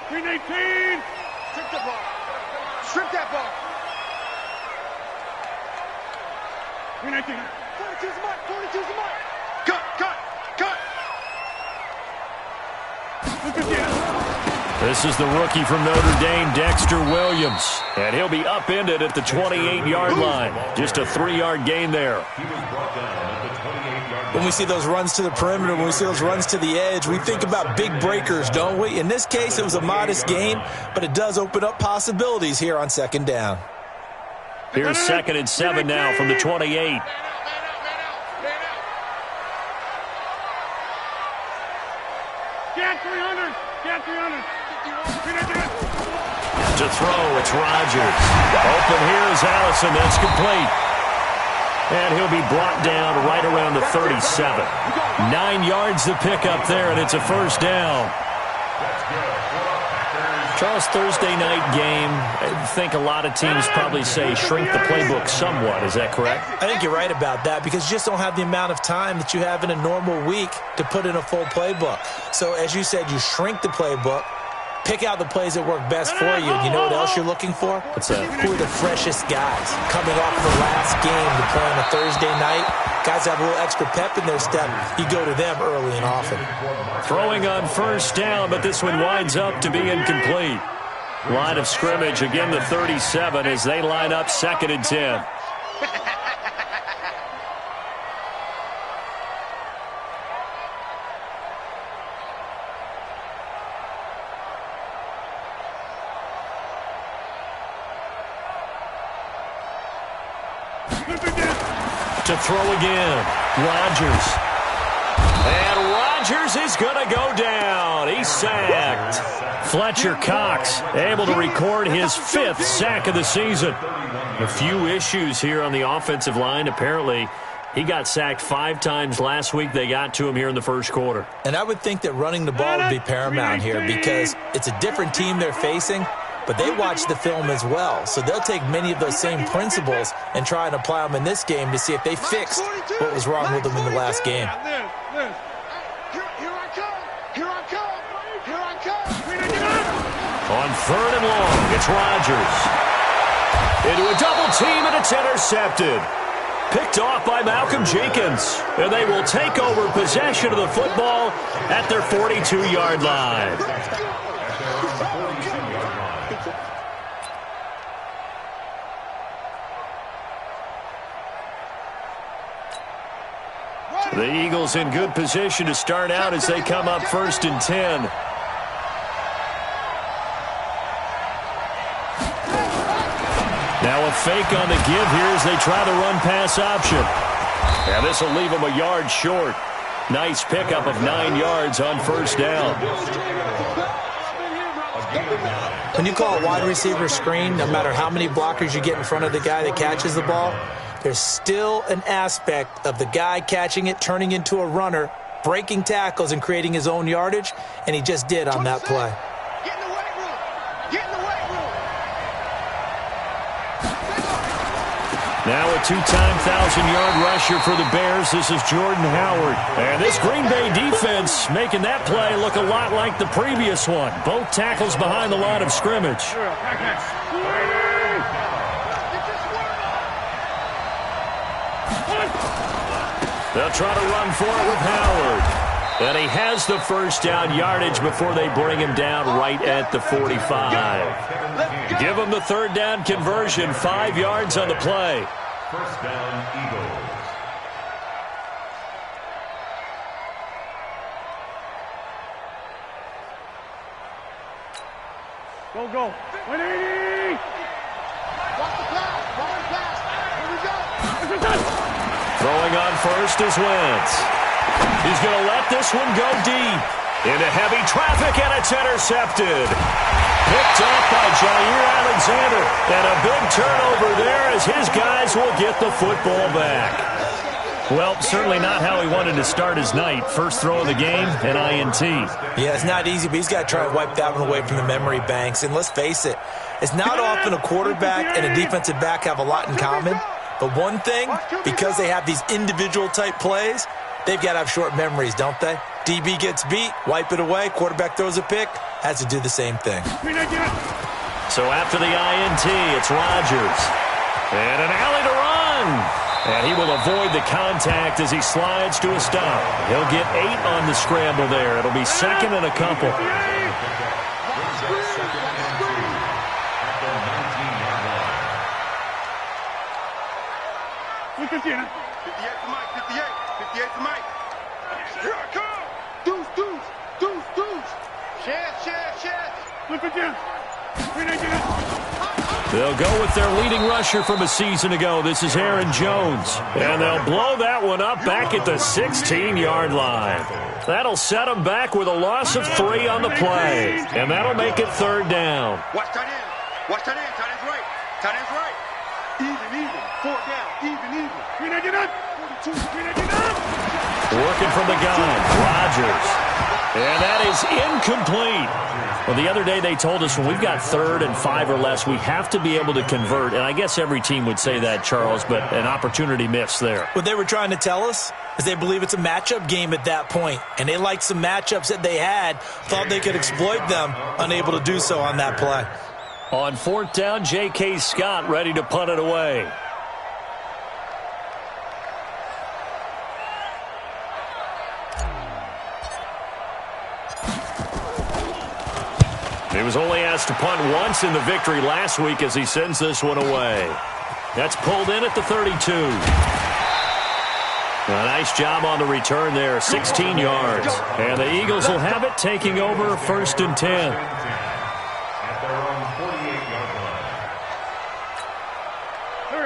Green 18. Strip the ball. Strip that ball. Green 18. 42's the mark. 42's the mark. Cut, cut, cut. This is the rookie from Notre Dame, Dexter Williams. And he'll be upended at the 28-yard line. Just a 3-yard gain there. When we see those runs to the perimeter, when we see those runs to the edge, we think about big breakers, don't we? In this case, it was a modest gain, but it does open up possibilities here on second down. Here's 2nd and 7 now from the 28. Get 300. Get 300. To throw, it's Rodgers. Open here is Allison. That's complete. And he'll be brought down right around the 37. 9 yards to pick up there, and it's a first down. Charles, Thursday night game, I think a lot of teams probably say shrink the playbook somewhat. Is that correct? I think you're right about that because you just don't have the amount of time that you have in a normal week to put in a full playbook. So, as you said, you shrink the playbook, pick out the plays that work best for you. You know what else you're looking for? What's that? Who are the freshest guys coming off the last game to play on a Thursday night? Guys have a little extra pep in their step. You go to them early and often. Throwing on first down, but this one winds up to be incomplete. Line of scrimmage, again the 37 as they line up 2nd and 10. To throw again, Rodgers. And Rodgers is going to go down. He's sacked. Fletcher Cox able to record his 5th sack of the season. A few issues here on the offensive line. Apparently, he got sacked 5 times last week. They got to him here in the first quarter. And I would think that running the ball would be paramount here because it's a different team they're facing, but they watch the film as well. So they'll take many of those same principles and try and apply them in this game to see if they fixed what was wrong with them in the last game. On 3rd and long, it's Rodgers. Into a double team, and it's intercepted. Picked off by Malcolm Jenkins. And they will take over possession of the football at their 42-yard line. The Eagles in good position to start out as they come up 1st and 10. Now a fake on the give here as they try the run-pass option. And this will leave them a yard short. Nice pickup of 9 yards on first down. When you call a wide receiver screen, no matter how many blockers you get in front of the guy that catches the ball, there's still an aspect of the guy catching it, turning into a runner, breaking tackles and creating his own yardage, and he just did on that play. Get in the weight room. Get in the weight room. Now a 2-time 1,000-yard rusher for the Bears. This is Jordan Howard. And this Green Bay defense making that play look a lot like the previous one. Both tackles behind the line of scrimmage. They'll try to run for it with Howard. And he has the first down yardage before they bring him down right at the 45. Give him the 3rd down conversion, 5 yards on the play. First down, Eagles. Go, go. 180. Watch the pass. Watch the pass. Here we go. Throwing on first is Wentz. He's going to let this one go deep. Into heavy traffic, and it's intercepted. Picked up by Jair Alexander. And a big turnover there as his guys will get the football back. Well, certainly not how he wanted to start his night. First throw of the game, an INT. Yeah, it's not easy, but he's got to try and wipe that one away from the memory banks. And let's face it, it's not often a quarterback and a defensive back have a lot in common. But one thing, because they have these individual type plays, they've got to have short memories, don't they? DB gets beat, wipe it away, quarterback throws a pick, has to do the same thing. So after the INT, it's Rodgers. And an alley to run. And he will avoid the contact as he slides to a stop. He'll get 8 on the scramble there. It'll be second and a couple. Look at you. 58 to Mike, 58. 58 to Mike. Here I come. Deuce. Share. Look at you. They'll go with their leading rusher from a season ago. This is Aaron Jones. And they'll blow that one up back at the 16-yard line. That'll set them back with a loss of 3 on the play. And that'll make it third down. Watch tight end. Tight end's right. Even. 4 down. Even. 42. Working from the gun, Rodgers. And that is incomplete. Well, the other day they told us when we've got 3rd and 5 or less, we have to be able to convert. And I guess every team would say that, Charles, but an opportunity missed there. What they were trying to tell us is they believe it's a matchup game at that point. And they liked some matchups that they had, thought they could exploit them, unable to do so on that play. On 4th down, J.K. Scott ready to punt it away. He was only asked to punt once in the victory last week as he sends this one away. That's pulled in at the 32. A nice job on the return there, 16 yards. And the Eagles will have it, taking over 1st and 10.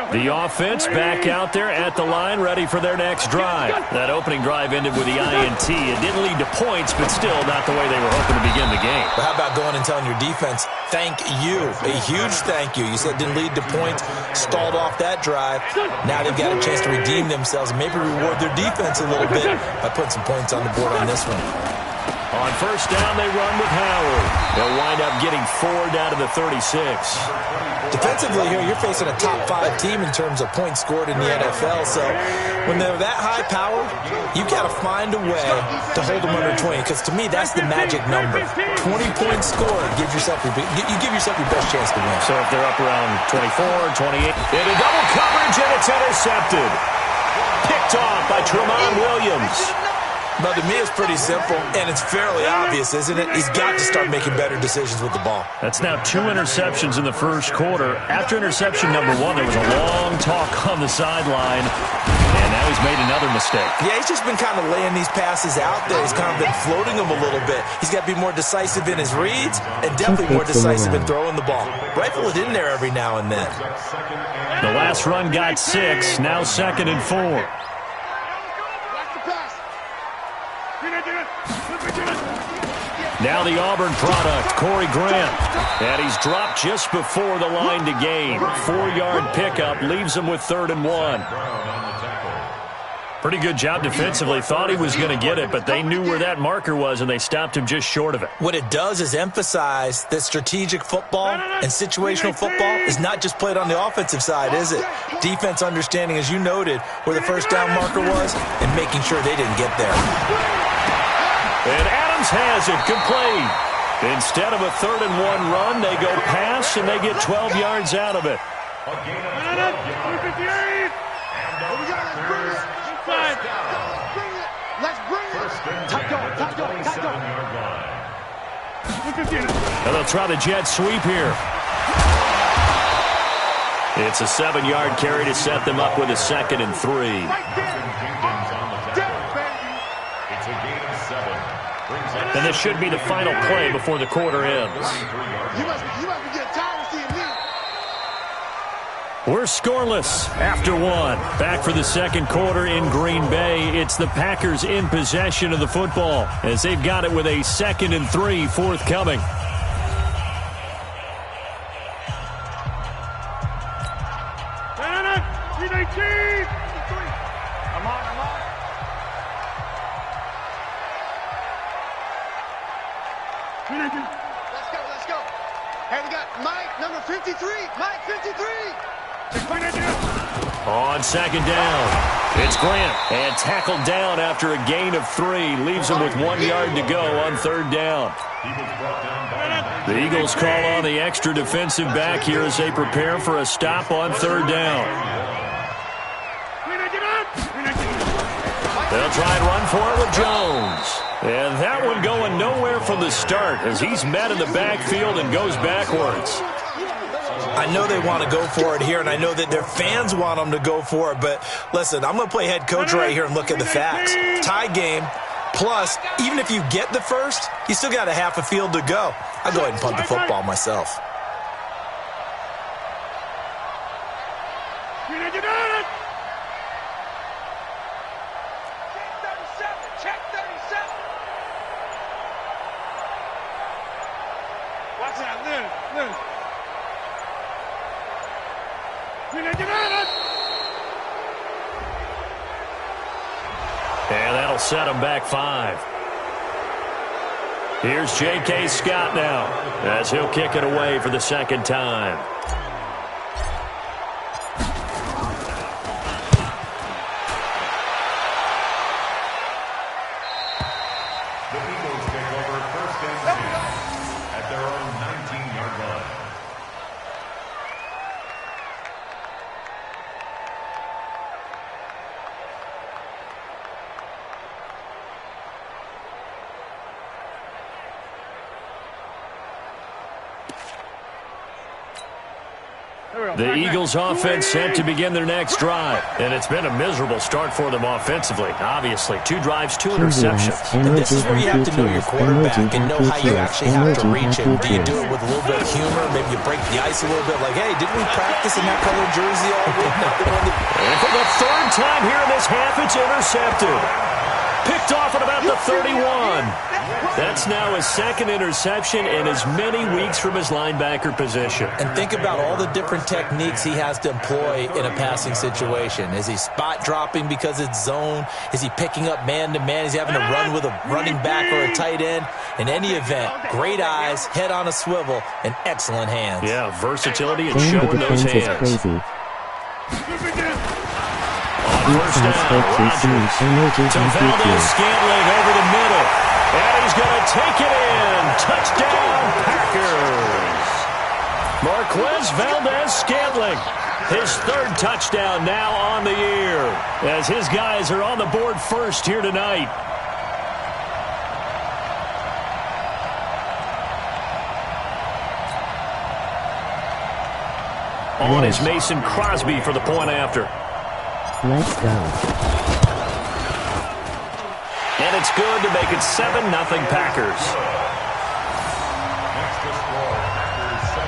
The offense back out there at the line, ready for their next drive. That opening drive ended with the INT. It didn't lead to points, but still not the way they were hoping to begin the game. But how about going and telling your defense, thank you, a huge thank you. You said it didn't lead to points, stalled off that drive. Now they've got a chance to redeem themselves and maybe reward their defense a little bit by putting some points on the board on this one. On 1st down, they run with Howard. They'll wind up getting 4 down to the 36. Defensively here, you're facing a top 5 team in terms of points scored in the NFL. So when they're that high powered, you've got to find a way to hold them under 20. Because to me, that's the magic number. 20 points scored gives yourself you give yourself your best chance to win. So if they're up around 24, 28, into double coverage, and it's intercepted. Picked off by Tramon Williams. But to me, it's pretty simple, and it's fairly obvious, isn't it? He's got to start making better decisions with the ball. That's now 2 interceptions in the first quarter. After interception number 1, there was a long talk on the sideline, and now he's made another mistake. Yeah, he's just been kind of laying these passes out there. He's kind of been floating them a little bit. He's got to be more decisive in his reads and definitely more decisive in throwing the ball. Rifle it in there every now and then. The last run got 6, now 2nd and 4. Now the Auburn product, Corey Grant. And he's dropped just before the line to gain. 4-yard pickup leaves him with 3rd and 1. Pretty good job defensively. Thought he was going to get it, but they knew where that marker was, and they stopped him just short of it. What it does is emphasize that strategic football and situational football is not just played on the offensive side, is it? Defense understanding, as you noted, where the first down marker was and making sure they didn't get there. And Adams has it complete. Instead of a 3rd and 1 run, they go pass, and they get 12 yards out of it. Let's bring it. Tight go. And they'll try the jet sweep here. It's a 7-yard carry to set them up with a 2nd and 3. And this should be the final play before the quarter ends. You must be getting tired of seeing me. We're scoreless after 1. Back for the second quarter in Green Bay. It's the Packers in possession of the football as they've got it with a 2nd and 3 forthcoming. Let's go. Hey, we got Mike, number 53. Mike, 53. On 2nd down, It's Grant, and tackled down after a gain of 3. Leaves him with 1 yard to go on 3rd down. The Eagles call on the extra defensive back here as they prepare for a stop on 3rd down. They'll try and run for it with Jones. And that one going nowhere from the start as he's met in the backfield and goes backwards. I know they want to go for it here, and I know that their fans want them to go for it, but listen, I'm going to play head coach right here and look at the facts. Tie game, plus, even if you get the first, you still got a half a field to go. I'll go ahead and punt the football myself. Check 37. Watch out, Liz. And that'll set him back 5. Here's J.K. Scott now as he'll kick it away for the 2nd time. The Eagles take over 1st and 10 at their own 19-yard line. The Eagles offense set to begin their next drive. And it's been a miserable start for them offensively. Obviously, 2 drives, 2 interceptions. And this is where you have to know your quarterback and know how you actually have to reach him. Do you do it with a little bit of humor? Maybe you break the ice a little bit like, hey, didn't we practice in that colored jersey all week? And for the 3rd time here in this half, it's intercepted. Picked off at about the 31. That's now his 2nd interception in as many weeks from his linebacker position. And think about all the different techniques he has to employ in a passing situation. Is he spot dropping because it's zone? Is he picking up man-to-man? Is he having to run with a running back or a tight end? In any event, great eyes, head on a swivel, and excellent hands. Yeah, versatility and showing those hands. First down, Rodgers to Valdez-Scantling over the middle. And he's going to take it in. Touchdown, Packers. Marquez Valdez-Scantling, his 3rd touchdown now on the year, as his guys are on the board first here tonight. On is Mason Crosby for the point after. Let's go. And it's good to make it 7-0 Packers. Next to score, Packers 7,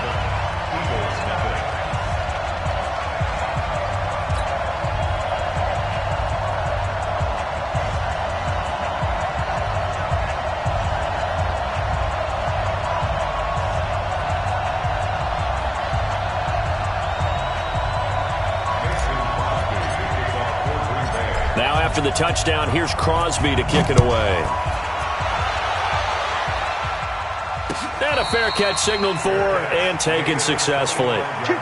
Eagles 0. Now after the touchdown, here's Crosby to kick it away. And a fair catch signaled for and taken successfully. The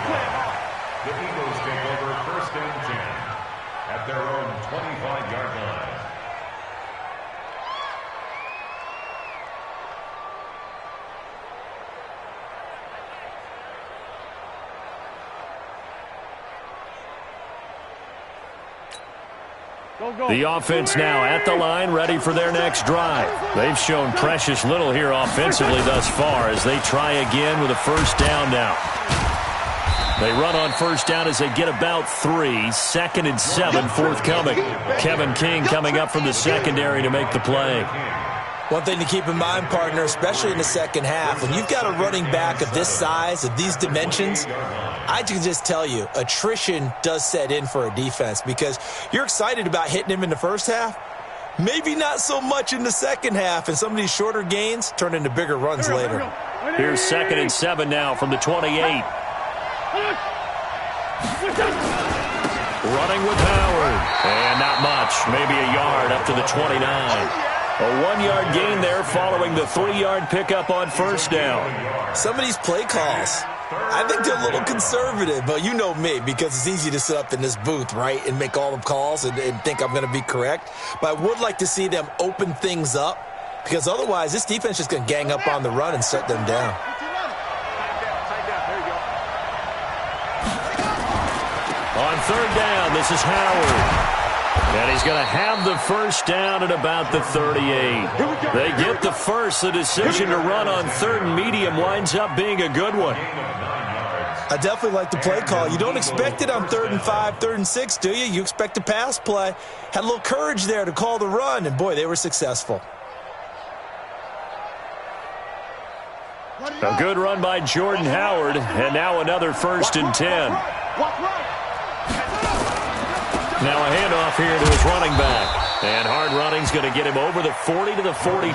Eagles take over 1st and 10 at their own 25-yard line. The offense now at the line, ready for their next drive. They've shown precious little here offensively thus far as they try again with a 1st down now. They run on 1st down as they get about 3. 2nd and 7 forthcoming. Kevin King coming up from the secondary to make the play. One thing to keep in mind, partner, especially in the 2nd half, when you've got a running back of this size, of these dimensions, I can just tell you, attrition does set in for a defense because you're excited about hitting him in the 1st half. Maybe not so much in the 2nd half, and some of these shorter gains turn into bigger runs later. Here's 2nd and 7 now from the 28. Running with Howard. And not much, maybe a yard up to the 29. A 1-yard gain there following the 3-yard pickup on 1st down. Some of these play calls, I think they're a little conservative, but you know me, because it's easy to sit up in this booth, right, and make all the calls and think I'm going to be correct. But I would like to see them open things up, because otherwise this defense is just going to gang up on the run and shut them down. On third down, this is Howard. And he's going to have the first down at about the 38. They get the first. The decision to run on third and medium winds up being a good one. I definitely like the play call. You don't expect it on 3rd and 5, 3rd and 6, do you? You expect a pass play. Had a little courage there to call the run, and boy, they were successful. A good run by Jordan Howard, and now another 1st and 10. Now a handoff here to his running back. And hard running's going to get him over the 40 to the 42.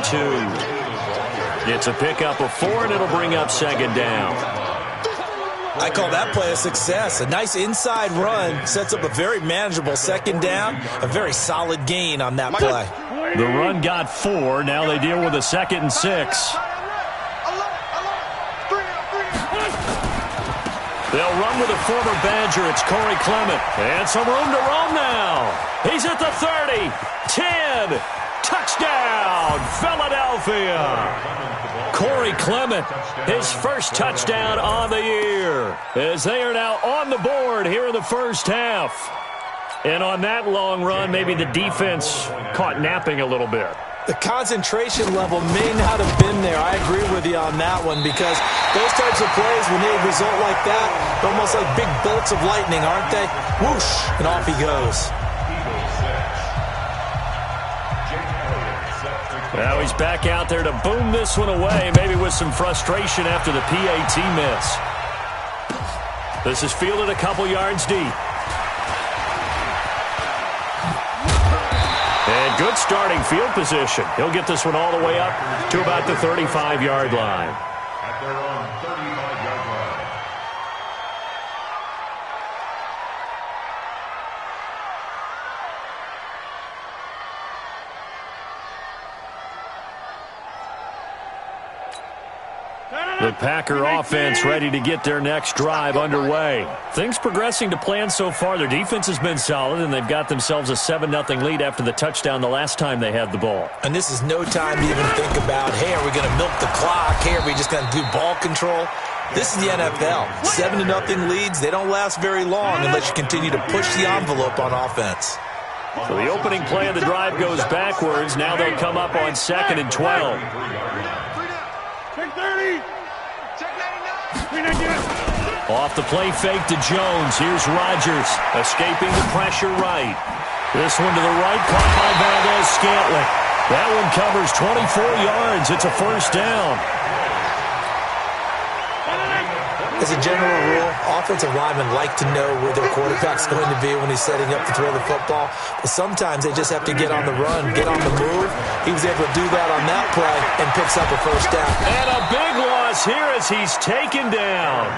It's a pickup of 4, and it'll bring up 2nd down. I call that play a success. A nice inside run sets up a very manageable 2nd down. A very solid gain on that play. The run got 4. Now they deal with a 2nd and 6. They'll run with a former Badger. It's Corey Clement. And some room to roam now. He's at the 30. 10. Touchdown, Philadelphia. Corey Clement, his first touchdown on the year, as they are now on the board here in the first half. And on that long run, maybe the defense caught napping a little bit. The concentration level may not have been there. I agree with you on that one, because those types of plays, when they result like that, they're almost like big bolts of lightning, aren't they? Whoosh, and off he goes. Now he's back out there to boom this one away, maybe with some frustration after the PAT miss. This is fielded a couple yards deep. And good starting field position. He'll get this one all the way up to about the 35-yard line. At their own 35-yard line. The Packer offense ready to get their next drive underway. Things progressing to plan so far. Their defense has been solid, and they've got themselves a 7-0 lead after the touchdown the last time they had the ball. And this is no time to even think about, hey, are we going to milk the clock? Hey, are we just going to do ball control? This is the NFL. 7-0 leads, they don't last very long unless you continue to push the envelope on offense. So the opening play of the drive goes backwards. Now they'll come up on 2nd and 12. Check 30. Off the play fake to Jones. Here's Rodgers escaping the pressure right. This one to the right, caught by Valdez-Scantling. That one covers 24 yards. It's a 1st down. As a general rule, offensive linemen like to know where their quarterback's going to be when he's setting up to throw the football. But sometimes they just have to get on the run, get on the move. He was able to do that on that play and picks up a 1st down. And a big loss here as he's taken down.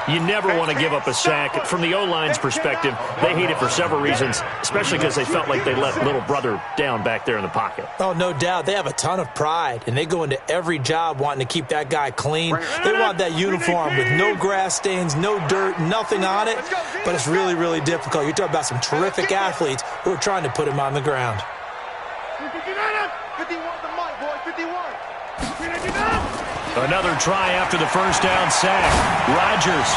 You never want to give up a sack. From the O-line's perspective, they hate it for several reasons, especially because they felt like they let little brother down back there in the pocket. Oh, no doubt. They have a ton of pride, and they go into every job wanting to keep that guy clean. They want that uniform with no grass stains, no dirt, nothing on it, but it's really, really difficult. You're talking about some terrific athletes who are trying to put him on the ground. 51 the mic, boy, 51. Another try after the 1st down sack. Rodgers.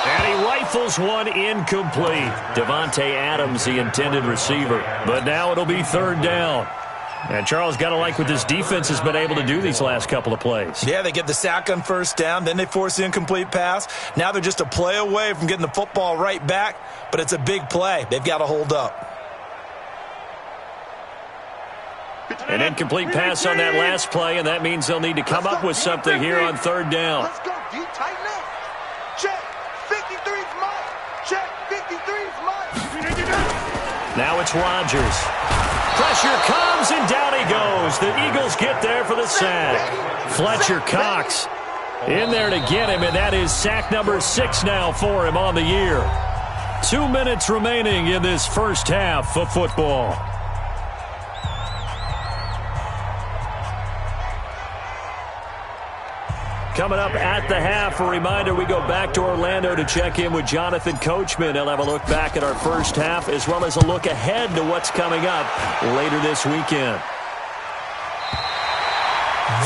And he rifles one incomplete. Devontae Adams, the intended receiver. But now it'll be 3rd down. And Charles, got to like what this defense has been able to do these last couple of plays. Yeah, they get the sack on 1st down, then they force the incomplete pass. Now they're just a play away from getting the football right back, but it's a big play. They've got to hold up. An incomplete pass on that last play, and that means they'll need to come up with something here on 3rd down. Let's go, D, tighten up. Check, 53's mine. Check, 53's mine. Now it's Rodgers. Pressure comes, and down he goes. The Eagles get there for the sack. Fletcher Cox in there to get him, and that is sack number 6 now for him on the year. 2 minutes remaining in this first half of football. Coming up at the half, a reminder, we go back to Orlando to check in with Jonathan Coachman. He'll have a look back at our first half as well as a look ahead to what's coming up later this weekend.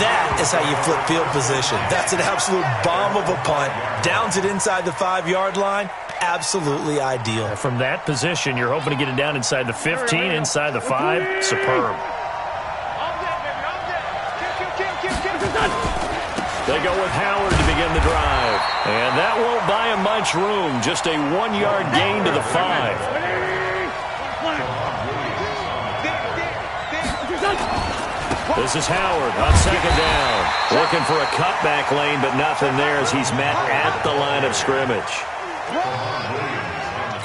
That is how you flip field position. That's an absolute bomb of a punt. Downs it inside the 5-yard line. Absolutely ideal. From that position, you're hoping to get it down inside the 15, inside the 5. Superb. They go with Howard to begin the drive. And that won't buy him much room. Just a 1-yard gain to the 5. This is Howard on second down. Looking for a cutback lane, but nothing there as he's met at the line of scrimmage.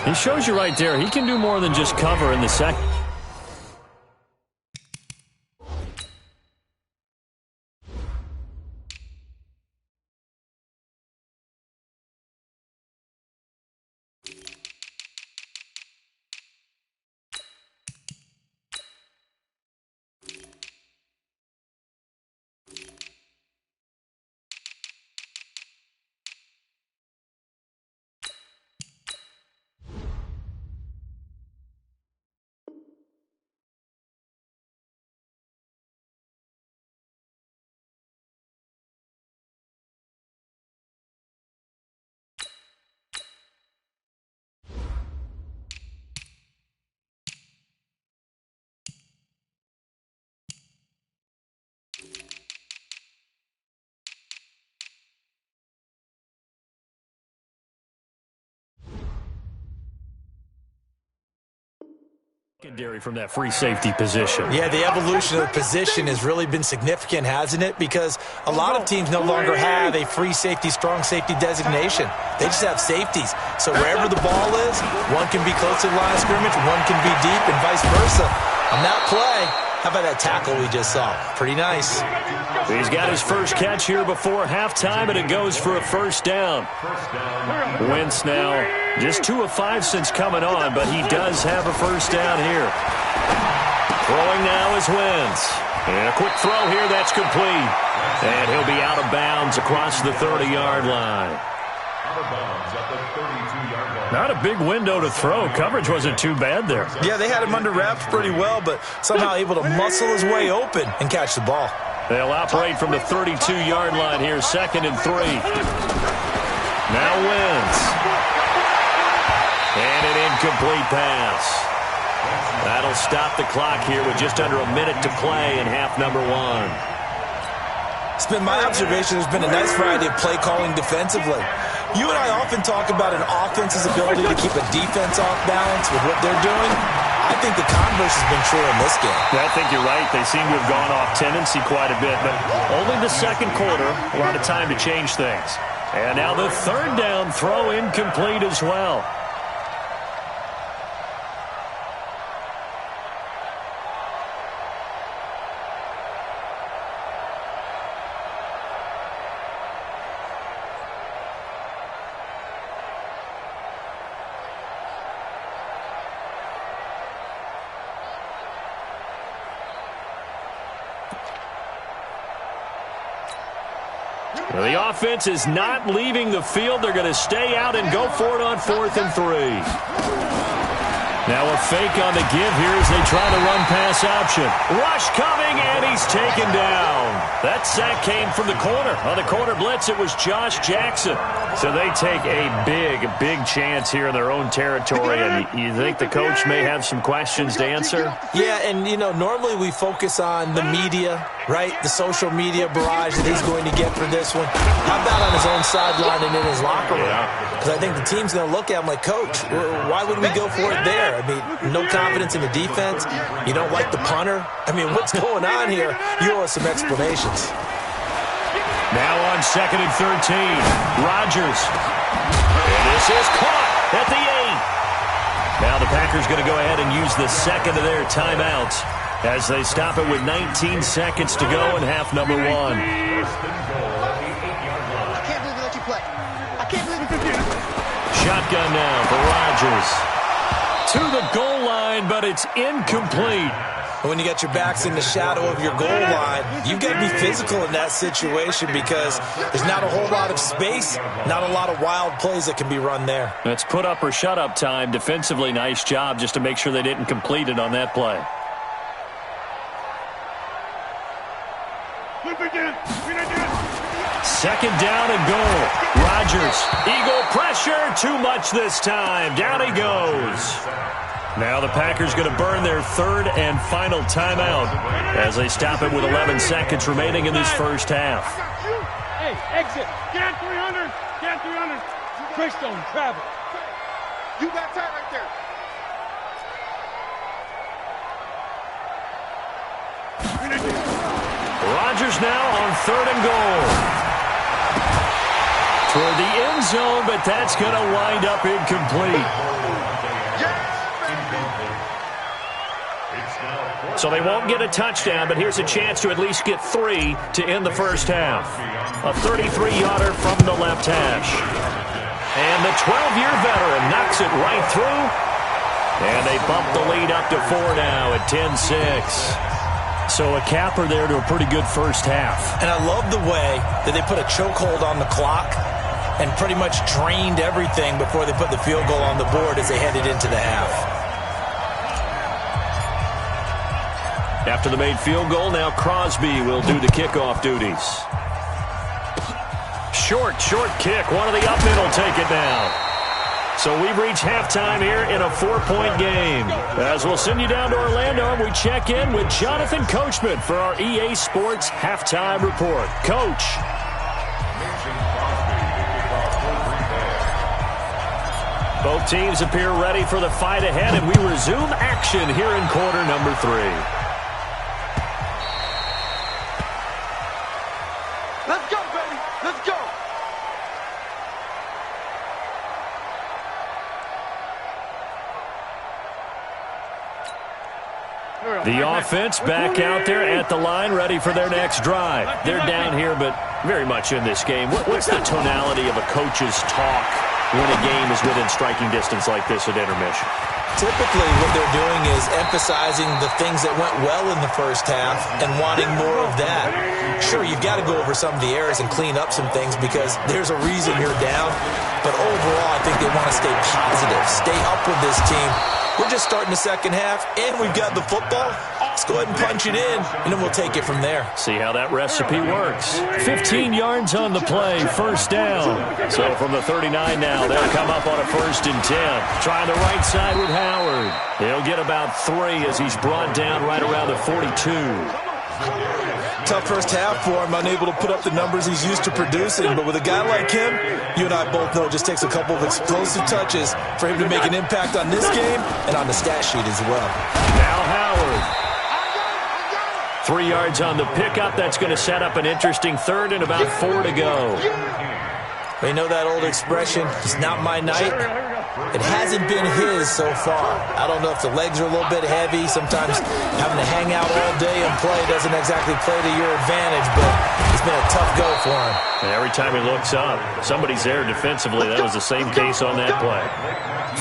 He shows you right there, he can do more than just cover in the second. Secondary from that free safety position. Yeah, the evolution of the position has really been significant, hasn't it? Because a lot of teams no longer have a free safety, strong safety designation. They just have safeties. So wherever the ball is, one can be close to the line of scrimmage, one can be deep, and vice versa. On that play, how about that tackle we just saw? Pretty nice. He's got his first catch here before halftime, and it goes for a first down. Wentz now just 2 of 5 since coming on, but he does have a first down here. Throwing now is Wentz. And a quick throw here, that's complete. And he'll be out of bounds across the 30-yard line. Out of bounds at the 32-yard line. Not a big window to throw. Coverage wasn't too bad there. Yeah, they had him under wraps pretty well, but somehow able to muscle his way open and catch the ball. They'll operate from the 32-yard line here, 2nd and 3. Now Wentz. And an incomplete pass. That'll stop the clock here with just under a minute to play in half number 1. It's been my observation there's been a nice variety of play calling defensively. You and I often talk about an offense's ability to keep a defense off balance with what they're doing. I think the converse has been true in this game. I think you're right. They seem to have gone off tendency quite a bit, but only the second quarter. A lot of time to change things. And now the 3rd down throw incomplete as well. Well, the offense is not leaving the field. They're going to stay out and go for it on 4th and 3. Now a fake on the give here as they try to run pass option. Rush coming, and he's taken down. That sack came from the corner. On the corner blitz, it was Josh Jackson. So they take a big chance here in their own territory, and you think the coach may have some questions to answer? Yeah, and, you know, normally we focus on the media, right? The social media barrage that he's going to get for this one. How about on his own sideline and in his locker room? Because I think the team's going to look at him like, Coach, why would we go for it there? I mean, no confidence in the defense. You don't like the punter. I mean, what's going on here? You owe us some explanations. Now on 2nd and 13, Rodgers. And this is caught at the 8. Now the Packers going to go ahead and use the second of their timeouts as they stop it with 19 seconds to go in half number 1. I can't believe we let you play. I can't believe it. Shotgun now for Rodgers. To the goal line, but it's incomplete. When you got your backs in the shadow of your goal line, you've got to be physical in that situation because there's not a whole lot of space, not a lot of wild plays that can be run there. It's put up or shut up time. Defensively, nice job just to make sure they didn't complete it on that play. Second down and goal. Rodgers, Eagle pressure, too much this time. Down he goes. Now the Packers going to burn their third and final timeout as they stop it with 11 seconds remaining in this first half. Hey, exit. Get 300. Get 300. Greystone, travel. You got time right there. Rodgers now on third and goal. Toward the end zone, but that's going to wind up incomplete. So they won't get a touchdown, but here's a chance to at least get 3 to end the first half. A 33-yarder from the left hash. And the 12-year veteran knocks it right through. And they bump the lead up to 4 now at 10-6. So a capper there to a pretty good first half. And I love the way that they put a chokehold on the clock and pretty much drained everything before they put the field goal on the board as they headed into the half. After the made field goal, now Crosby will do the kickoff duties. Short kick. One of the up men will take it now. So we've reached halftime here in a 4-point game. As we'll send you down to Orlando, and we check in with Jonathan Coachman for our EA Sports Halftime Report. Coach. Both teams appear ready for the fight ahead, and we resume action here in quarter number 3. Let's go, baby. Let's go. The offense back out there at the line, ready for their next drive. They're down here, but very much in this game. What's the tonality of a coach's talk when a game is within striking distance like this at intermission? Typically, what they're doing is emphasizing the things that went well in the first half and wanting more of that. Sure, you've got to go over some of the errors and clean up some things because there's a reason you're down. But overall, I think they want to stay positive, stay up with this team. We're just starting the second half, and we've got the football. Let's go ahead and punch it in, and then we'll take it from there. See how that recipe works. 15 yards on the play, first down. So from the 39 now, they'll come up on a 1st and 10. Trying the right side with Howard. He'll get about 3 as he's brought down right around the 42. Tough first half for him, unable to put up the numbers he's used to producing. But with a guy like him, you and I both know it just takes a couple of explosive touches for him to make an impact on this game and on the stat sheet as well. Now Howard. 3 yards on the pickup. That's going to set up an interesting 3rd and about 4 to go. We know that old expression, it's not my night. It hasn't been his so far. I don't know if the legs are a little bit heavy. Sometimes having to hang out all day and play doesn't exactly play to your advantage, but it's been a tough go for him. And every time he looks up, somebody's there defensively. That was the same case on that play.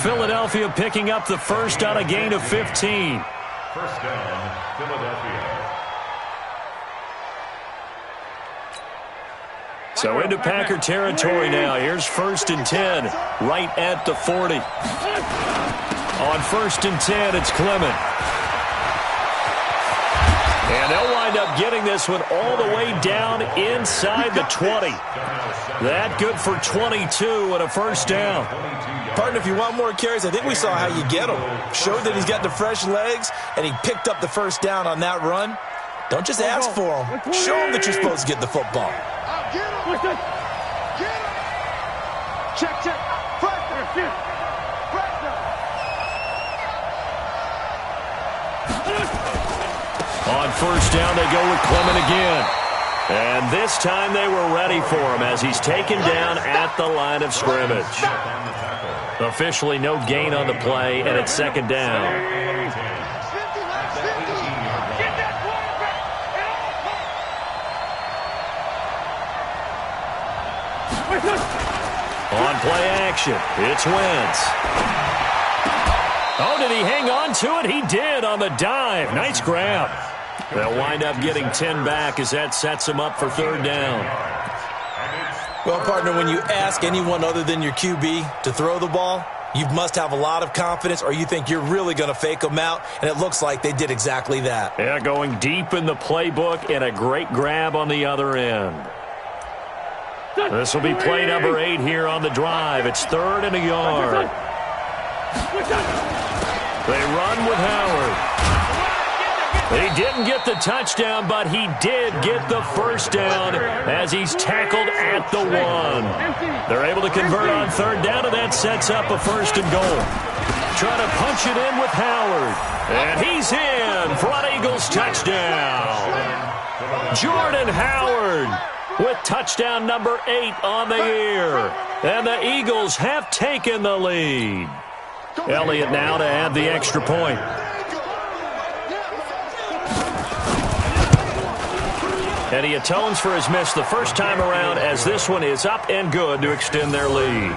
Philadelphia picking up the first on a gain of 15. First down, Philadelphia. So into Packer territory now. Here's 1st and 10, right at the 40. On 1st and 10, it's Clement. And they'll wind up getting this one all the way down inside the 20. That good for 22 and a first down. Partner, if you want more carries, I think we saw how you get them. Showed that he's got the fresh legs, and he picked up the first down on that run. Don't just ask for them. Show them that you're supposed to get the football. Get him! Get him! Check. Pressure. On first down, they go with Clement again. And this time they were ready for him as he's taken down at the line of scrimmage. Officially no gain on the play, and it's 2nd down. On play action, it's Wentz. Oh, did he hang on to it? He did on the dive. Nice grab. They'll wind up getting 10 back as that sets him up for third down. Well, partner, when you ask anyone other than your QB to throw the ball, you must have a lot of confidence, or you think you're really going to fake them out, and it looks like they did exactly that. Yeah, going deep in the playbook and a great grab on the other end. This will be play number 8 here on the drive. It's 3rd and a yard. They run with Howard. He didn't get the touchdown, but he did get the first down as he's tackled at the 1. They're able to convert on 3rd down, and that sets up a 1st and goal. Trying to punch it in with Howard. And he's in for an Eagles touchdown. Jordan Howard with touchdown number 8 on the year. And the Eagles have taken the lead. Elliott now to add the extra point. And he atones for his miss the first time around as this one is up and good to extend their lead.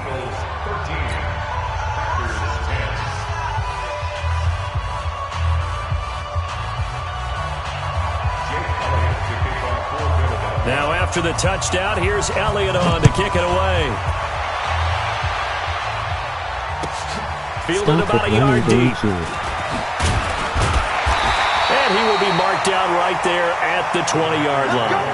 Now after the touchdown, here's Elliott on to kick it away. Fielded about a yard deep. And he will be marked down right there at the 20-yard line.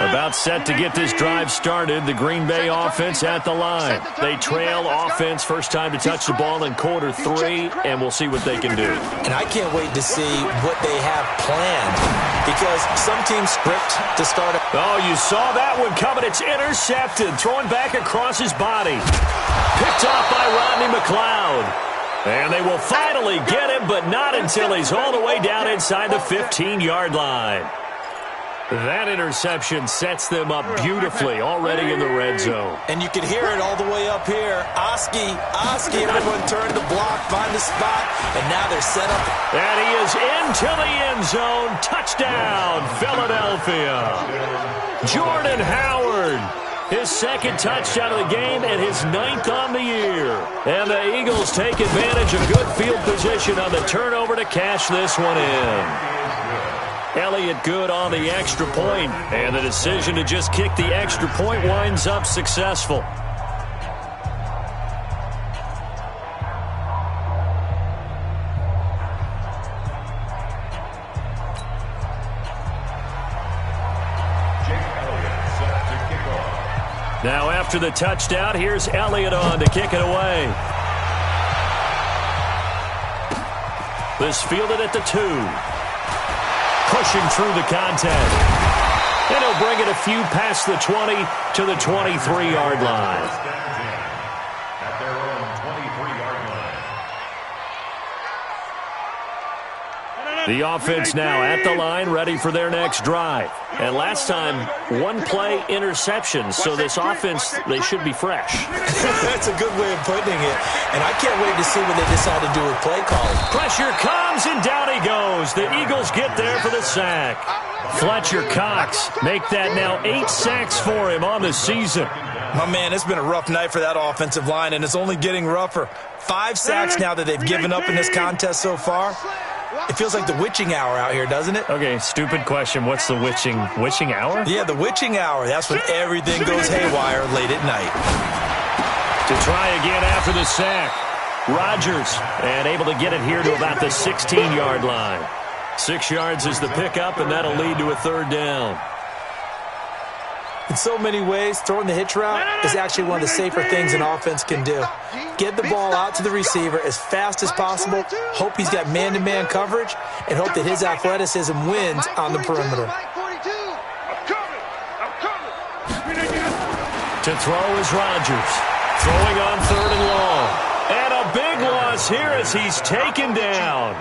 About set to get this drive started. The Green Bay offense at the line. They trail offense first time to touch the ball in quarter 3, and we'll see what they can do. And I can't wait to see what they have planned, because some teams script to start. Oh, you saw that one coming. It's intercepted. Throwing back across his body. Picked off by Rodney McLeod. And they will finally get him, but not until he's all the way down inside the 15-yard line. That interception sets them up beautifully already in the red zone. And you can hear it all the way up here. Oski, everyone turned the block, find the spot, and now they're set up. And he is into the end zone. Touchdown, Philadelphia. Jordan Howard. His 2nd touchdown of the game and his 9th on the year. And the Eagles take advantage of good field position on the turnover to cash this one in. Elliott good on the extra point, and the decision to just kick the extra point winds up successful. Now after the touchdown, here's Elliott on to kick it away. This fielded at the 2. Pushing through the contact. And he'll bring it a few past the 20 to the 23-yard line. At their own 23-yard line. The offense now at the line, ready for their next drive. And last time, 1-play interception, so this offense, they should be fresh. That's a good way of putting it. And I can't wait to see what they decide to do with play calling. Pressure comes, and down he goes. The Eagles get there for the sack. Fletcher Cox make that now 8 sacks for him on the season. My man, it's been a rough night for that offensive line, and it's only getting rougher. 5 sacks now that they've given up in this contest so far. It feels like the witching hour out here, doesn't it? Okay, stupid question. What's the witching hour? Yeah, the witching hour. That's when everything goes haywire late at night. To try again after the sack. Rodgers, and able to get it here to about the 16-yard line. 6 yards is the pickup, and that'll lead to a 3rd down. In so many ways, throwing the hitch route is actually one of the safer things an offense can do. Get the ball out to the receiver as fast as possible, hope he's got man-to-man coverage, and hope that his athleticism wins on the perimeter. To throw is Rodgers. Throwing on 3rd and long. And a big loss here as he's taken down.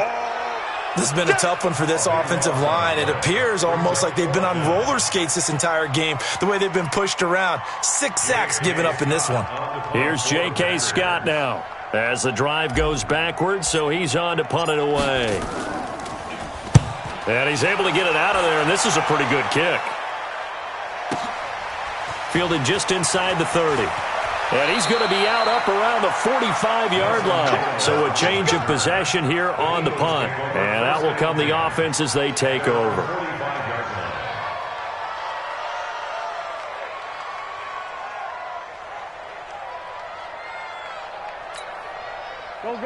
This has been a tough one for this offensive line. It appears almost like they've been on roller skates this entire game, the way they've been pushed around. 6 sacks given up in this one. Here's J.K. Scott now as the drive goes backwards, so he's on to punt it away. And he's able to get it out of there, and this is a pretty good kick. Fielded just inside the 30. And he's going to be out up around the 45-yard line. So a change of possession here on the punt. And out will come the offense as they take over.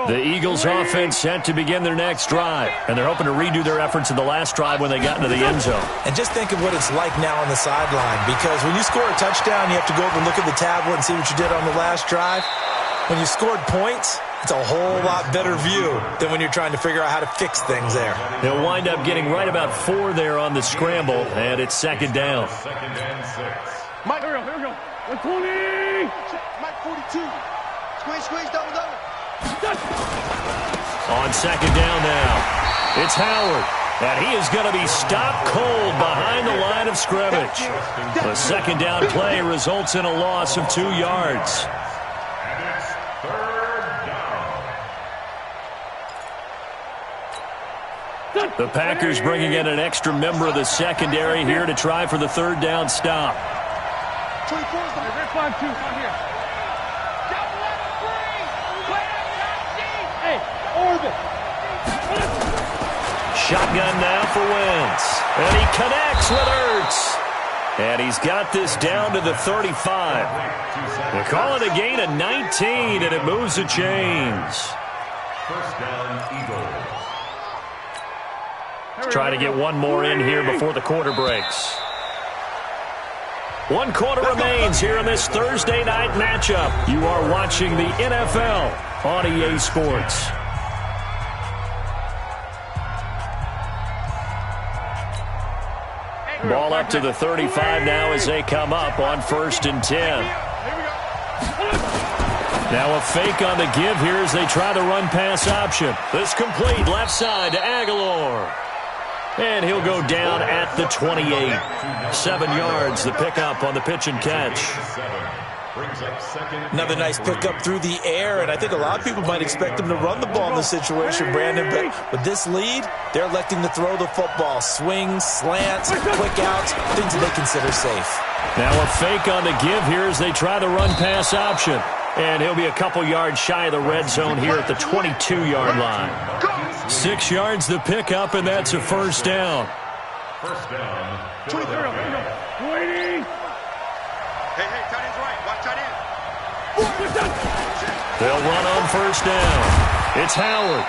The Eagles offense set to begin their next drive. And they're hoping to redo their efforts in the last drive when they got into the end zone. And just think of what it's like now on the sideline. Because when you score a touchdown, you have to go over and look at the tablet and see what you did on the last drive. When you scored points, it's a whole lot better view than when you're trying to figure out how to fix things there. They'll wind up getting right about 4 there on the scramble, and it's second down. Mike, here we go. 120. Mike 42. Squeeze, double. On second down now, it's Howard. And he is going to be stopped cold behind the line of scrimmage. The second down play results in a loss of 2 yards. And it's third down. The Packers bringing in an extra member of the secondary here to try for the third down stop. 24 is the 5-2 on here. Orbit. Shotgun now for Wentz. And he connects with Ertz. And he's got this down to the 35. They call it a gain of 19, and it moves the chains. First down, Eagles. Try to get one more in here before the quarter breaks. 1 quarter remains here in this Thursday night matchup. You are watching the NFL on EA Sports. Ball up to the 35 now as they come up on 1st and 10. Now a fake on the give here as they try the run-pass option. This complete left side to Aguilar. And he'll go down at the 28. 7 yards, the pickup on the pitch and catch. Another nice pickup through the air, and I think a lot of people might expect them to run the ball in this situation, Brandon, but with this lead, they're electing to throw the football. Swings, slants, quick outs, things that they consider safe. Now a fake on the give here as they try the run-pass option. And he'll be a couple yards shy of the red zone here at the 22-yard line. 6 yards the pickup, and that's a first down. First down. 23. Waiting. Hey, tight end's right. Watch tight end. They'll run on first down. It's Howard.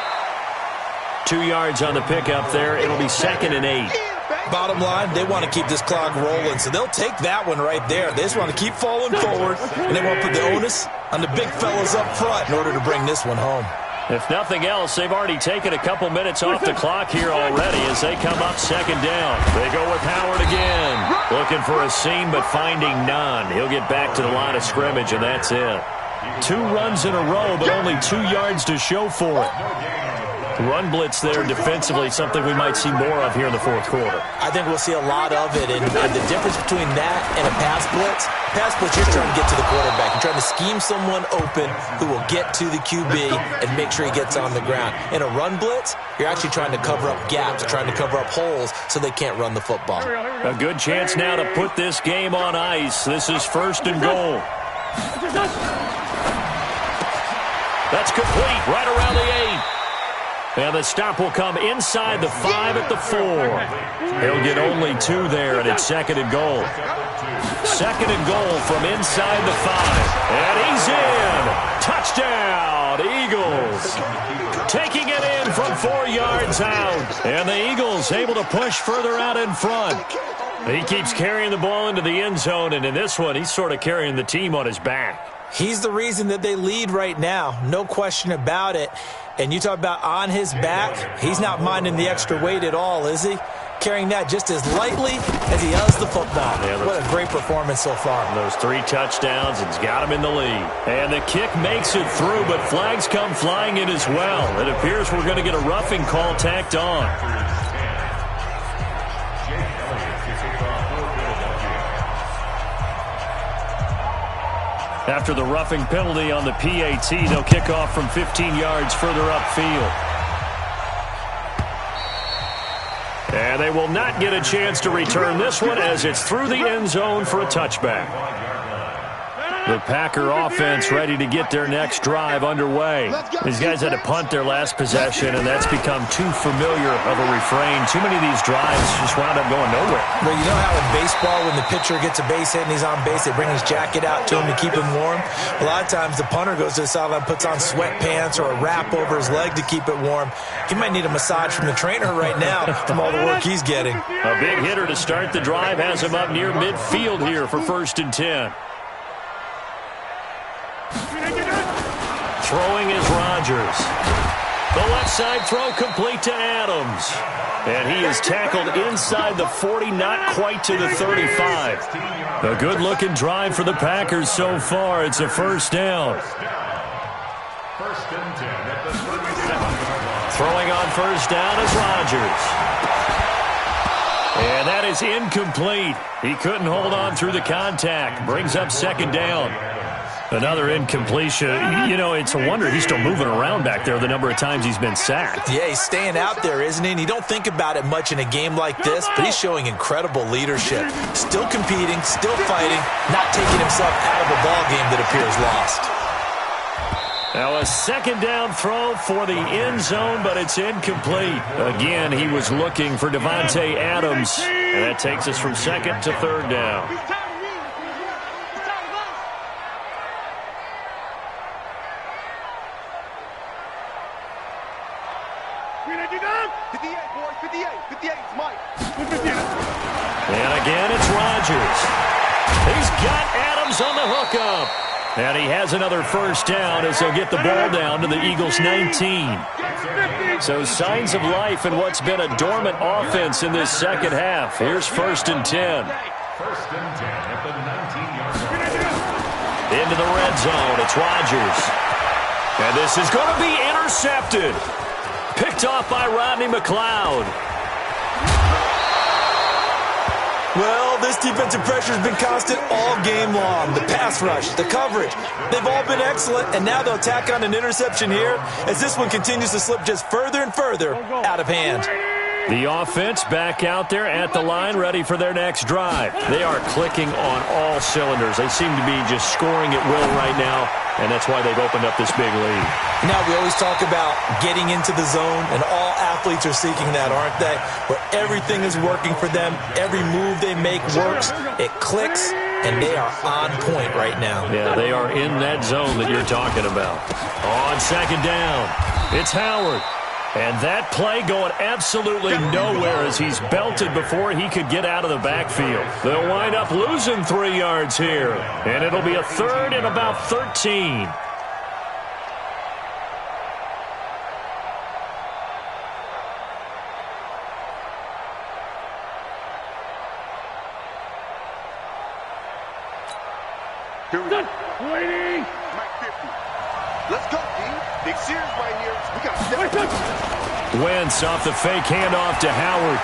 2 yards on the pickup there. It'll be 2nd and 8. Bottom line, they want to keep this clock rolling, so they'll take that one right there. They just want to keep falling forward, and they want to put the onus on the big fellas up front in order to bring this one home. If nothing else, they've already taken a couple minutes off the clock here already as they come up 2nd down. They go with Howard again. Looking for a seam, but finding none. He'll get back to the line of scrimmage, and that's it. 2 runs in a row, but only 2 yards to show for it. Run blitz there defensively, something we might see more of here in the 4th quarter. I think we'll see a lot of it, and the difference between that and a pass blitz, you're trying to get to the quarterback. You're trying to scheme someone open who will get to the QB and make sure he gets on the ground. In a run blitz, you're actually trying to cover up gaps, trying to cover up holes so they can't run the football. A good chance now to put this game on ice. This is 1st and goal. That's complete, right around the 8. And the stop will come inside the 5 at the 4. He'll get only 2 there, and it's 2nd and goal. 2nd and goal from inside the 5. And he's in. Touchdown, Eagles. Taking it in from 4 yards out. And the Eagles able to push further out in front. He keeps carrying the ball into the end zone, and in this one, he's sort of carrying the team on his back. He's the reason that they lead right now, no question about it. And you talk about on his back, he's not minding the extra weight at all, is he? Carrying that just as lightly as he does the football. Yeah, what a great performance so far. Those 3 touchdowns, it's got him in the lead. And the kick makes it through, but flags come flying in as well. It appears we're going to get a roughing call tacked on. After the roughing penalty on the PAT, they'll kick off from 15 yards further upfield. And they will not get a chance to return this one as it's through the end zone for a touchback. The Packer offense ready to get their next drive underway. These guys had to punt their last possession, and that's become too familiar of a refrain. Too many of these drives just wound up going nowhere. Well, you know how in baseball, when the pitcher gets a base hit and he's on base, they bring his jacket out to him to keep him warm? A lot of times the punter goes to the sideline, puts on sweatpants or a wrap over his leg to keep it warm. He might need a massage from the trainer right now from all the work he's getting. A big hitter to start the drive has him up near midfield here for 1st and 10. Throwing is Rodgers. The left side throw complete to Adams. And he is tackled inside the 40, not quite to the 35. A good-looking drive for the Packers so far. It's a 1st down. 1st and 10 at the 37-yard line. Throwing on 1st down is Rodgers. And that is incomplete. He couldn't hold on through the contact. Brings up 2nd down. Another incompletion. You know, it's a wonder he's still moving around back there the number of times he's been sacked. Yeah, he's staying out there, isn't he? And you don't think about it much in a game like this, but he's showing incredible leadership. Still competing, still fighting, not taking himself out of a ball game that appears lost. Now a 2nd down throw for the end zone, but it's incomplete. Again, he was looking for Devontae Adams, and that takes us from 2nd to 3rd down. And again, it's Rodgers. He's got Adams on the hookup. And he has another 1st down as they'll get the ball down to the Eagles' 19. So signs of life in what's been a dormant offense in this 2nd half. Here's 1st and 10. 1st and 10 at the 19-yard line. Into the red zone. It's Rodgers. And this is going to be intercepted. Picked off by Rodney McLeod. Well, this defensive pressure has been constant all game long. The pass rush, the coverage, they've all been excellent, and now they'll tack on an interception here as this one continues to slip just further and further out of hand. The offense back out there at the line, ready for their next drive. They are clicking on all cylinders. They seem to be just scoring at will right now, and that's why they've opened up this big lead. Now, we always talk about getting into the zone, and all athletes are seeking that, aren't they? Where everything is working for them, every move they make works, it clicks, and they are on point right now. Yeah, they are in that zone that you're talking about. On 2nd down, it's Howard. And that play going absolutely nowhere as he's belted before he could get out of the backfield. They'll wind up losing 3 yards here. And it'll be a 3rd and about 13. Here we go. Waiting. Mike 50. Let's go, D. Big series right here. We got to Wentz off the fake handoff to Howard.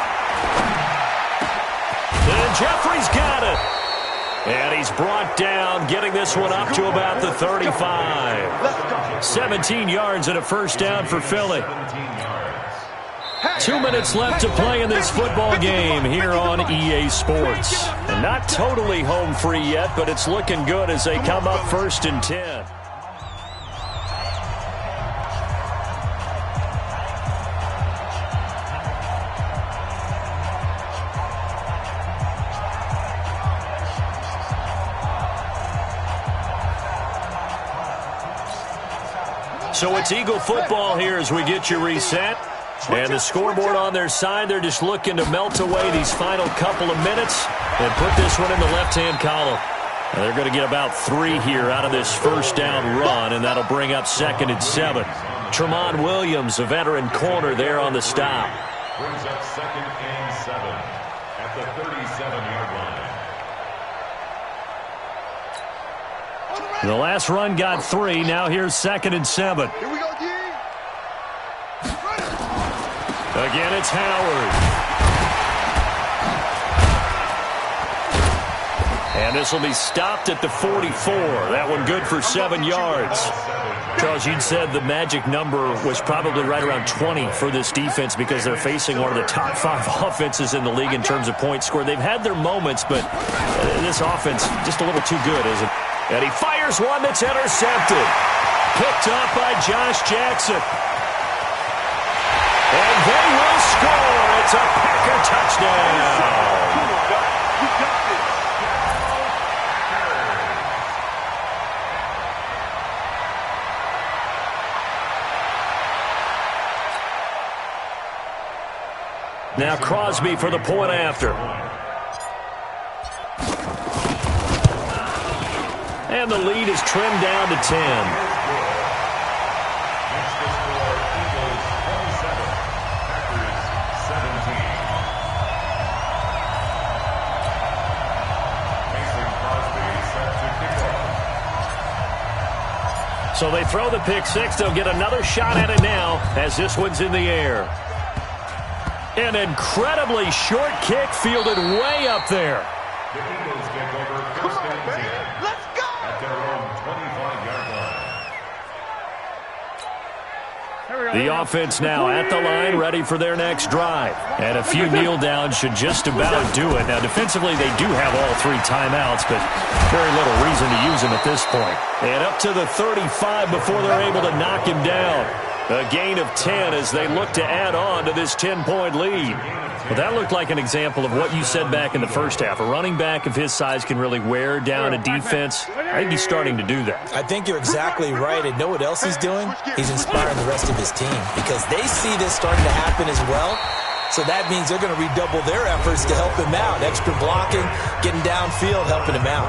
And Jeffrey's got it. And he's brought down, getting this one up to about the 35. 17 yards and a 1st down for Philly. 2 minutes left to play in this football game here on EA Sports. And not totally home free yet, but it's looking good as they come up 1st and 10. So it's Eagle football here as we get you reset. And the scoreboard on their side, they're just looking to melt away these final couple of minutes and put this one in the left-hand column. And they're going to get about 3 here out of this 1st down run, and that'll bring up 2nd and 7. Tremont Williams, a veteran corner there on the stop. Brings up 2nd and 7 at the 37-yard line. The last run got 3. Now here's 2nd and 7. Here we go, D. Again, it's Howard. And this will be stopped at the 44. That one good for 7 yards. Charles, you'd said the magic number was probably right around 20 for this defense because they're facing one of the top 5 offenses in the league in terms of points scored. They've had their moments, but this offense just a little too good, isn't it? And he fires one that's intercepted. Picked up by Josh Jackson. And they will score. It's a Packer touchdown. You got this. Now Crosby for the point after. And the lead is trimmed down to 10. So they throw the pick six. They'll get another shot at it now as this one's in the air. An incredibly short kick fielded way up there. The Eagles take over first and 10. Let's go. At their own 25-yard line. The offense now at the line, ready for their next drive. And a few kneel downs should just about do it. Now, defensively, they do have all three timeouts, but very little reason to use them at this point. And up to the 35 before they're able to knock him down. A gain of 10 as they look to add on to this 10-point lead. Well, that looked like an example of what you said back in the first half. A running back of his size can really wear down a defense. I think he's starting to do that. I think you're exactly right. And know what else he's doing? He's inspiring the rest of his team because they see this starting to happen as well. So that means they're going to redouble their efforts to help him out. Extra blocking, getting downfield, helping him out.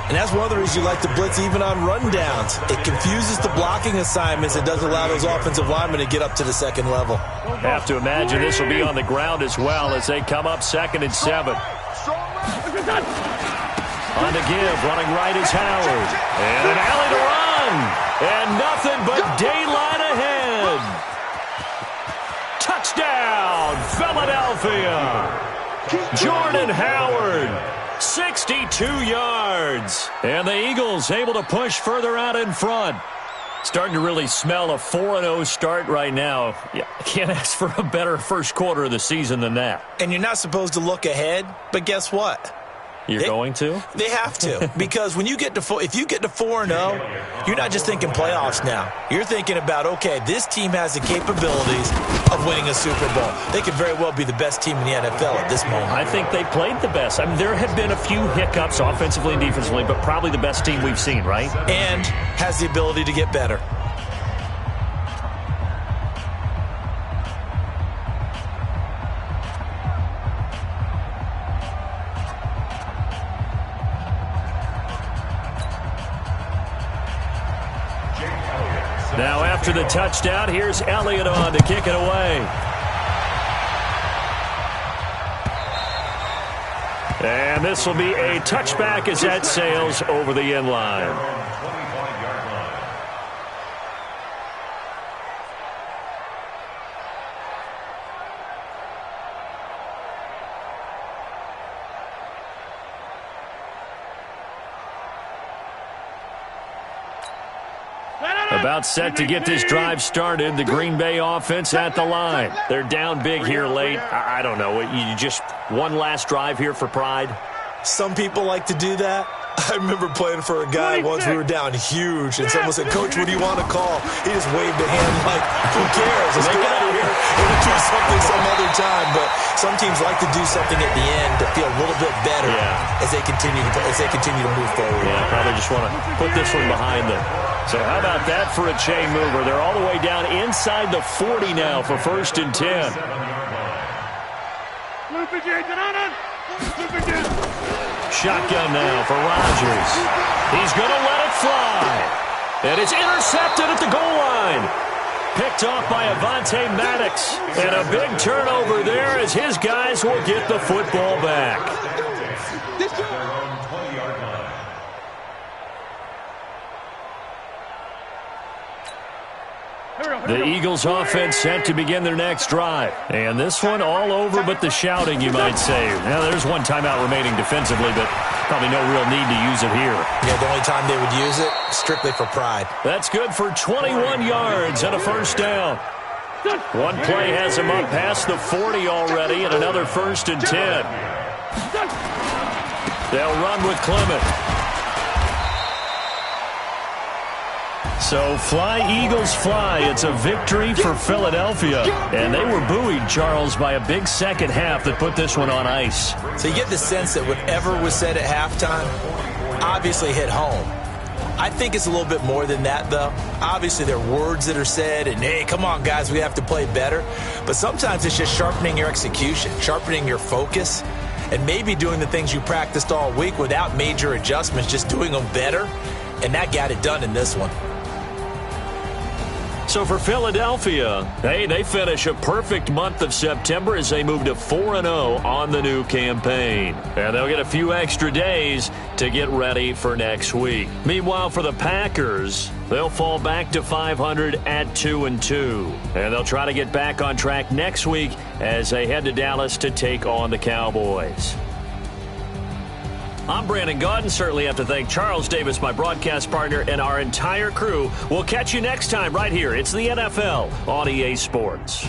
And that's one of the reasons you like to blitz even on rundowns. It confuses the blocking assignments. It doesn't allow those offensive linemen to get up to the second level. Have to imagine this will be on the ground as well as they come up 2nd and 7. On the give, running right is Howard. And an alley to run. And nothing but daylight ahead. Touchdown, Philadelphia. Jordan Howard. 62 yards. And the Eagles able to push further out in front. Starting to really smell a 4-0 start right now. Yeah, I can't ask for a better first quarter of the season than that. And you're not supposed to look ahead, but guess what? You're going to? They have to. Because when you get to if you get to 4-0, you're not just thinking playoffs now. You're thinking about, okay, this team has the capabilities of winning a Super Bowl. They could very well be the best team in the NFL at this moment. I think they played the best. I mean, there have been a few hiccups offensively and defensively, but probably the best team we've seen, right? And has the ability to get better. Now after the touchdown, here's Elliott on to kick it away. And this will be a touchback as that sails over the end line. About set to get this drive started. The Green Bay offense at the line. They're down big here late. I don't know. You just one last drive here for pride? Some people like to do that. I remember playing for a guy once. We were down huge, and someone said, "Coach, what do you want to call?" He just waved a hand like, "Who cares? Let's get out of here. We'll do something some other time." But some teams like to do something at the end to feel a little bit better as they continue to move forward. Yeah, probably just want to put this one behind them. So how about that for a chain mover? They're all the way down inside the 40 now for 1st and 10. Shotgun now for Rodgers. He's going to let it fly. And it's intercepted at the goal line. Picked off by Avonte Maddox. And a big turnover there as his guys will get the football back. The Eagles offense set to begin their next drive. And this one all over but the shouting, you might say. Now, there's one timeout remaining defensively, but probably no real need to use it here. Yeah, the only time they would use it, strictly for pride. That's good for 21 yards and a 1st down. One play has him up past the 40 already and another 1st and 10. They'll run with Clement. So fly, Eagles, fly. It's a victory for Philadelphia. And they were buoyed, Charles, by a big second half that put this one on ice. So you get the sense that whatever was said at halftime obviously hit home. I think it's a little bit more than that, though. Obviously, there are words that are said, and, hey, come on, guys, we have to play better. But sometimes it's just sharpening your execution, sharpening your focus, and maybe doing the things you practiced all week without major adjustments, just doing them better. And that got it done in this one. So for Philadelphia, hey, they finish a perfect month of September as they move to 4-0 on the new campaign. And they'll get a few extra days to get ready for next week. Meanwhile, for the Packers, they'll fall back to 500 at 2-2. And they'll try to get back on track next week as they head to Dallas to take on the Cowboys. I'm Brandon Gaudin. Certainly have to thank Charles Davis, my broadcast partner, and our entire crew. We'll catch you next time right here. It's the NFL on EA Sports.